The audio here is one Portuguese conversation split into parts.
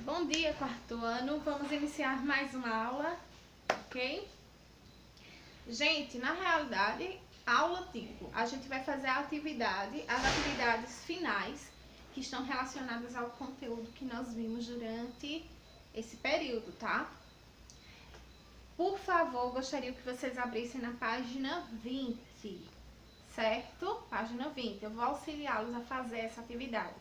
Bom dia, quarto ano. Vamos iniciar mais uma aula, ok? Gente, na realidade, aula tipo, a gente vai fazer as atividades finais que estão relacionadas ao conteúdo que nós vimos durante esse período, tá? Por favor, gostaria que vocês abrissem na página 20, certo? Página 20. Eu vou auxiliá-los a fazer essa atividade.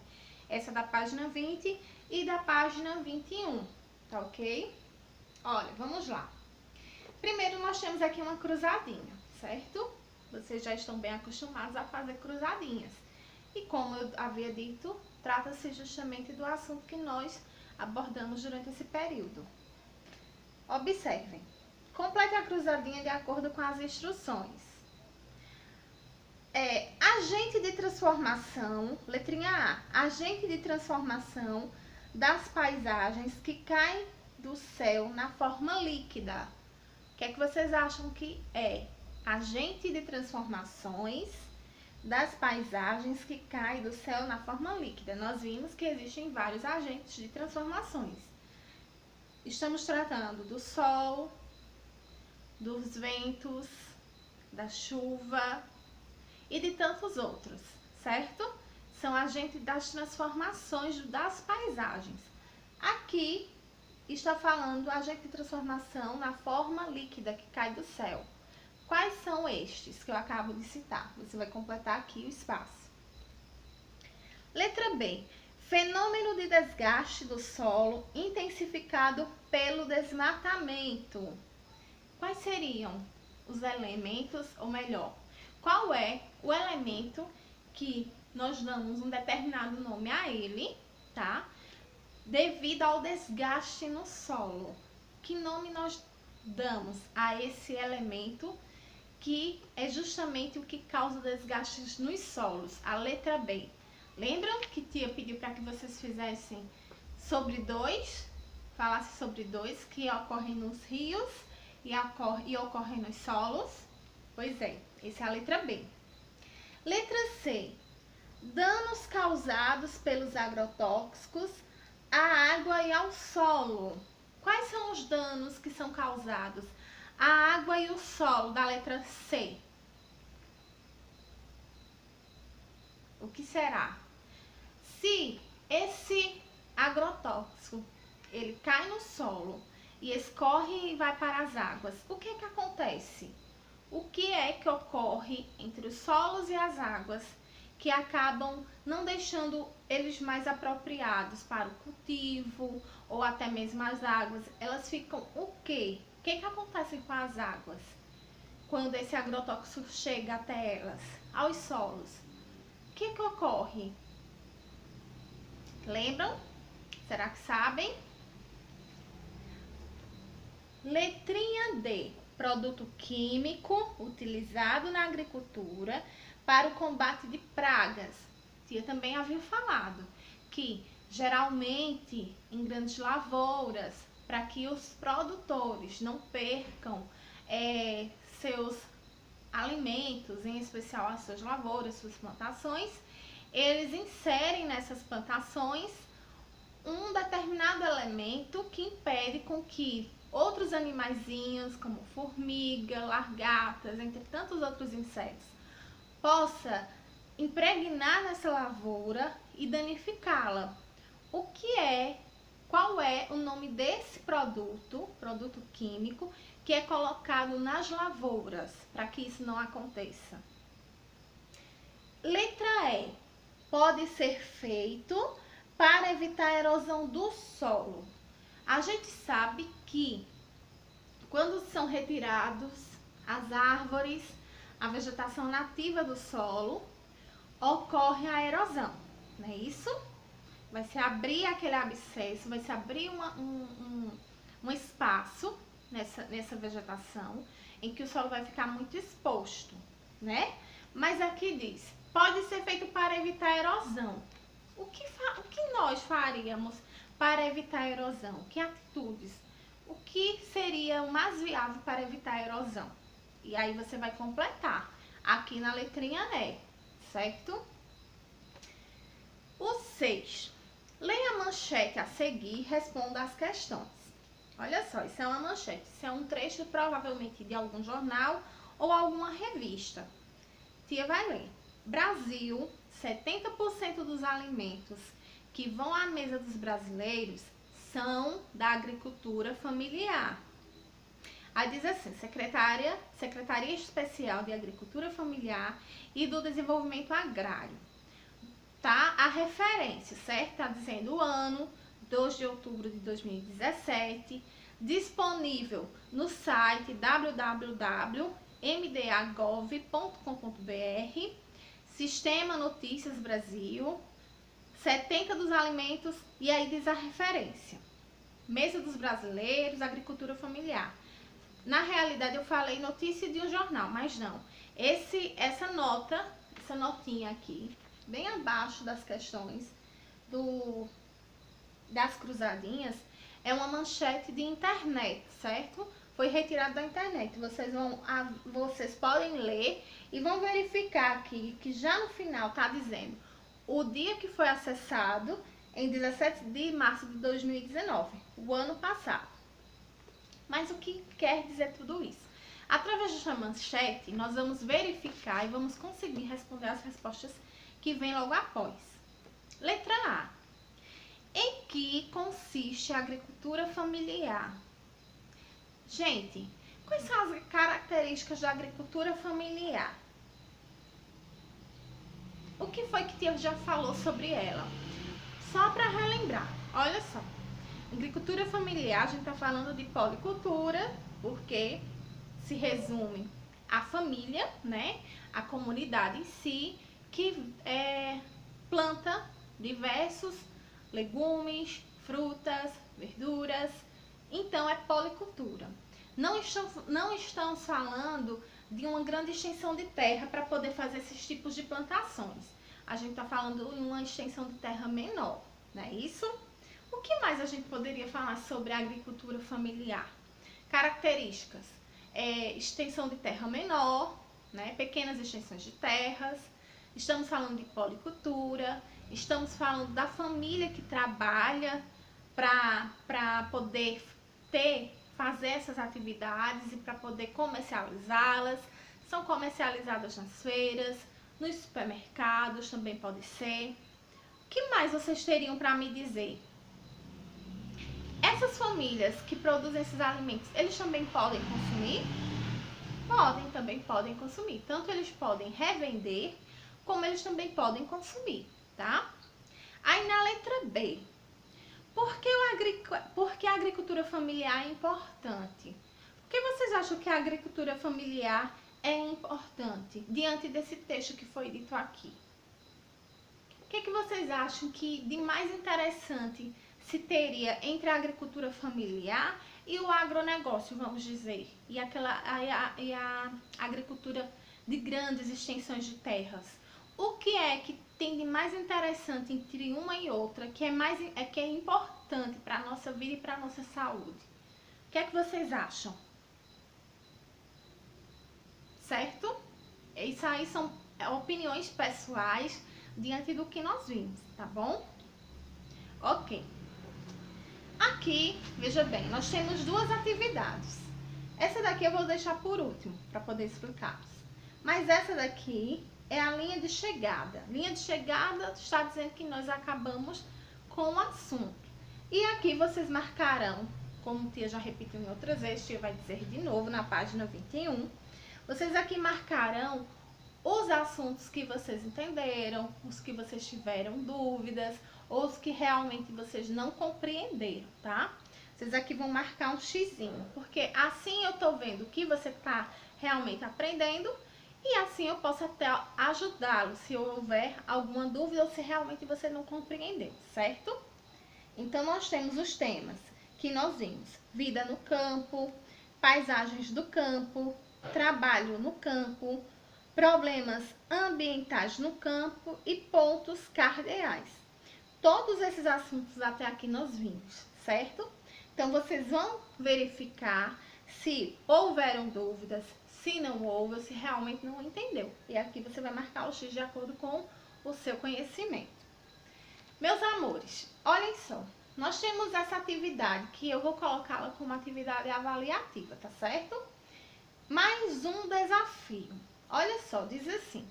Essa da página 20 e da página 21, tá ok? Olha, vamos lá. Primeiro, nós temos aqui uma cruzadinha, certo? Vocês já estão bem acostumados a fazer cruzadinhas. E como eu havia dito, trata-se justamente do assunto que nós abordamos durante esse período. Observem. Complete a cruzadinha de acordo com as instruções. Agente de transformação, letrinha A, agente de transformação das paisagens que caem do céu na forma líquida. O que é que vocês acham que é? Agente de transformações das paisagens que caem do céu na forma líquida. Nós vimos que existem vários agentes de transformações. Estamos tratando do sol, dos ventos, da chuva e de tantos outros, certo? São agentes das transformações das paisagens. Aqui está falando agente de transformação na forma líquida que cai do céu. Quais são estes que eu acabo de citar? Você vai completar aqui o espaço. Letra B. Fenômeno de desgaste do solo intensificado pelo desmatamento. Quais seriam os elementos, ou melhor, qual é o elemento que nós damos um determinado nome a ele, tá? Devido ao desgaste no solo. Que nome nós damos a esse elemento que é justamente o que causa desgastes nos solos? A letra B. Lembram que tia pediu para que vocês fizessem sobre dois? Falasse sobre dois que ocorrem nos rios e ocorrem nos solos? Pois é, essa é a letra B. Letra C. Danos causados pelos agrotóxicos à água e ao solo. Quais são os danos que são causados à água e ao solo da letra C? O que será? Se esse agrotóxico ele cai no solo e escorre e vai para as águas, o que é que acontece? O que é que ocorre entre os solos e as águas que acabam não deixando eles mais apropriados para o cultivo ou até mesmo as águas? Elas ficam o quê? O que é que acontece com as águas quando esse agrotóxico chega até elas, aos solos? O que é que ocorre? Lembram? Será que sabem? Letrinha D. Produto químico utilizado na agricultura para o combate de pragas. Tia também havia falado que geralmente em grandes lavouras, para que os produtores não percam seus alimentos, em especial as suas lavouras, suas plantações, eles inserem nessas plantações um determinado elemento que impede com que outros animaizinhos, como formiga, lagartas, entre tantos outros insetos, possa impregnar nessa lavoura e danificá-la. Qual é o nome desse produto químico, que é colocado nas lavouras para que isso não aconteça? Letra E. Pode ser feito para evitar a erosão do solo. A gente sabe que quando são retirados as árvores, a vegetação nativa do solo, ocorre a erosão, não é isso? Vai se abrir aquele abscesso, vai se abrir um espaço nessa vegetação em que o solo vai ficar muito exposto, né? Mas aqui diz, pode ser feito para evitar a erosão. O que nós faríamos para evitar a erosão? Que atitudes? O que seria o mais viável para evitar a erosão? E aí você vai completar aqui na letrinha E, certo? O 6. Leia a manchete a seguir e responda as questões. Olha só, isso é uma manchete, isso é um trecho provavelmente de algum jornal ou alguma revista. Tia vai ler. Brasil, 70% dos alimentos que vão à mesa dos brasileiros são da agricultura familiar. Aí diz assim, Secretaria Especial de Agricultura Familiar e do Desenvolvimento Agrário. Tá a referência, certo? Tá dizendo o ano, 2 de outubro de 2017, disponível no site www.mdagov.com.br, Sistema Notícias Brasil, 70 dos alimentos, e aí diz a referência. Mesa dos Brasileiros, Agricultura Familiar. Na realidade eu falei notícia de um jornal, mas não. Essa notinha aqui, bem abaixo das questões das cruzadinhas, é uma manchete de internet, certo? Foi retirado da internet. Vocês podem ler e vão verificar aqui que já no final tá dizendo o dia que foi acessado em 17 de março de 2019, o ano passado. Mas o que quer dizer tudo isso? Através desta manchete, nós vamos verificar e vamos conseguir responder as respostas que vêm logo após. Letra A. Em que consiste a agricultura familiar? Gente, quais são as características da agricultura familiar? O que foi que Tia já falou sobre ela? Só para relembrar, olha só. Agricultura familiar, a gente está falando de policultura, porque se resume à família, né? A comunidade em si, que planta diversos legumes, frutas, verduras. Então, é policultura. Não estamos falando de uma grande extensão de terra para poder fazer esses tipos de plantações. A gente está falando de uma extensão de terra menor, não é isso? O que mais a gente poderia falar sobre a agricultura familiar? Características: extensão de terra menor, né? Pequenas extensões de terras. Estamos falando de policultura. Estamos falando da família que trabalha para poder fazer essas atividades e para poder comercializá-las. São comercializadas nas feiras, nos supermercados também pode ser. O que mais vocês teriam para me dizer? Essas famílias que produzem esses alimentos, eles também podem consumir? Também podem consumir. Tanto eles podem revender, como eles também podem consumir, tá? Aí na letra B, por que a agricultura familiar é importante? Por que vocês acham que a agricultura familiar é importante diante desse texto que foi dito aqui? O que vocês acham que de mais interessante se teria entre a agricultura familiar e o agronegócio, vamos dizer, e a agricultura de grandes extensões de terras? O que é que tem de mais interessante entre uma e outra, que é importante para a nossa vida e para a nossa saúde? O que é que vocês acham? Certo? Isso aí são opiniões pessoais diante do que nós vimos, tá bom? Ok. Aqui, veja bem, nós temos duas atividades. Essa daqui eu vou deixar por último, para poder explicar. Mas essa daqui é a linha de chegada. Linha de chegada está dizendo que nós acabamos com o assunto. E aqui vocês marcarão, como a Tia já repetiu em outras vezes, a Tia vai dizer de novo na página 21. Vocês aqui marcarão os assuntos que vocês entenderam, os que vocês tiveram dúvidas, ou os que realmente vocês não compreenderam, tá? Vocês aqui vão marcar um xizinho, porque assim eu tô vendo o que você tá realmente aprendendo e assim eu posso até ajudá-lo se houver alguma dúvida ou se realmente você não compreendeu, certo? Então, nós temos os temas que nós vimos: vida no campo, paisagens do campo, trabalho no campo, problemas ambientais no campo e pontos cardeais. Todos esses assuntos até aqui nós vimos, certo? Então, vocês vão verificar se houveram dúvidas, se não houve, ou se realmente não entendeu. E aqui você vai marcar o X de acordo com o seu conhecimento. Meus amores, olhem só. Nós temos essa atividade que eu vou colocá-la como atividade avaliativa, tá certo? Mais um desafio. Olha só, diz assim: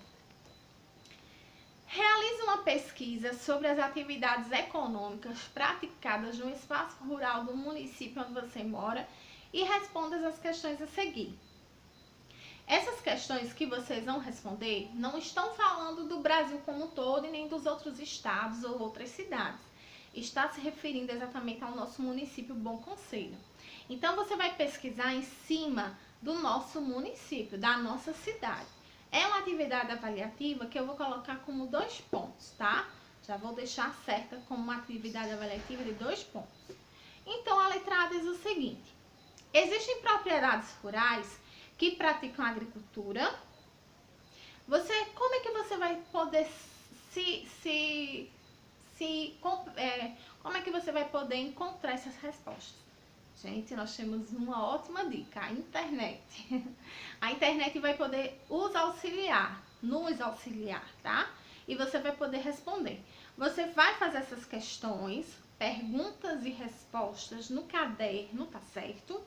realize uma pesquisa sobre as atividades econômicas praticadas no espaço rural do município onde você mora e responda as questões a seguir. Essas questões que vocês vão responder não estão falando do Brasil como um todo e nem dos outros estados ou outras cidades. Está se referindo exatamente ao nosso município Bom Conselho. Então, você vai pesquisar em cima do nosso município, da nossa cidade. É uma atividade avaliativa que eu vou colocar como 2 pontos, tá? Já vou deixar certa como uma atividade avaliativa de 2 pontos. Então, a letra A diz o seguinte: existem propriedades rurais que praticam agricultura. Como é que você vai poder como é que você vai poder encontrar essas respostas? Gente, nós temos uma ótima dica, a internet. A internet vai poder nos auxiliar, tá? E você vai poder responder. Você vai fazer essas questões, perguntas e respostas no caderno, tá certo?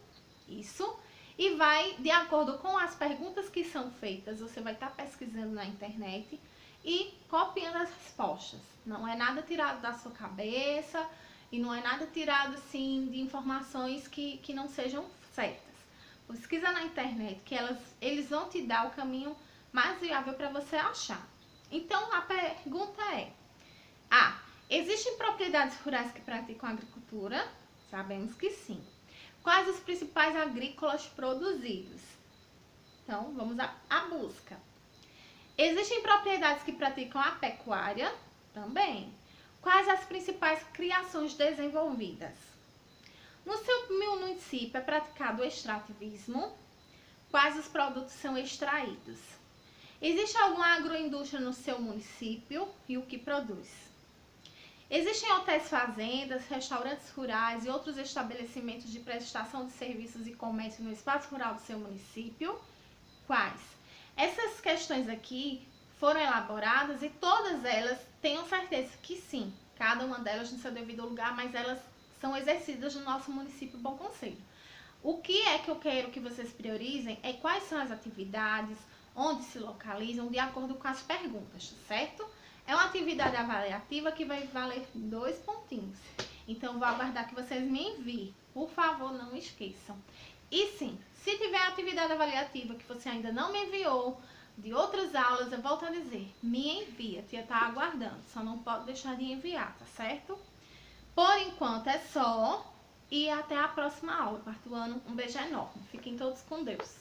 Isso. E vai, de acordo com as perguntas que são feitas, você vai estar pesquisando na internet e copiando as respostas. Não é nada tirado da sua cabeça e não é nada tirado assim de informações que não sejam certas. Pesquisa na internet que eles vão te dar o caminho mais viável para você achar. Então a pergunta é: existem propriedades rurais que praticam agricultura? Sabemos que sim. Quais os principais agrícolas produzidos? Então, vamos à busca. Existem propriedades que praticam a pecuária? Também. Quais as principais criações desenvolvidas? No seu município é praticado o extrativismo? Quais os produtos são extraídos? Existe alguma agroindústria no seu município e o que produz? Existem hotéis fazendas, restaurantes rurais e outros estabelecimentos de prestação de serviços e comércio no espaço rural do seu município? Quais? Essas questões aqui foram elaboradas e todas elas, tenham certeza que sim, cada uma delas no seu devido lugar, mas elas são exercidas no nosso município Bom Conselho. O que é que eu quero que vocês priorizem é quais são as atividades, onde se localizam, de acordo com as perguntas, certo? É uma atividade avaliativa que vai valer 2 pontinhos. Então, vou aguardar que vocês me enviem. Por favor, não esqueçam. E sim, se tiver atividade avaliativa que você ainda não me enviou, de outras aulas, eu volto a dizer, me envia. A tia tá aguardando, só não pode deixar de enviar, tá certo? Por enquanto é só. E até a próxima aula, 4º ano. Um beijo enorme. Fiquem todos com Deus.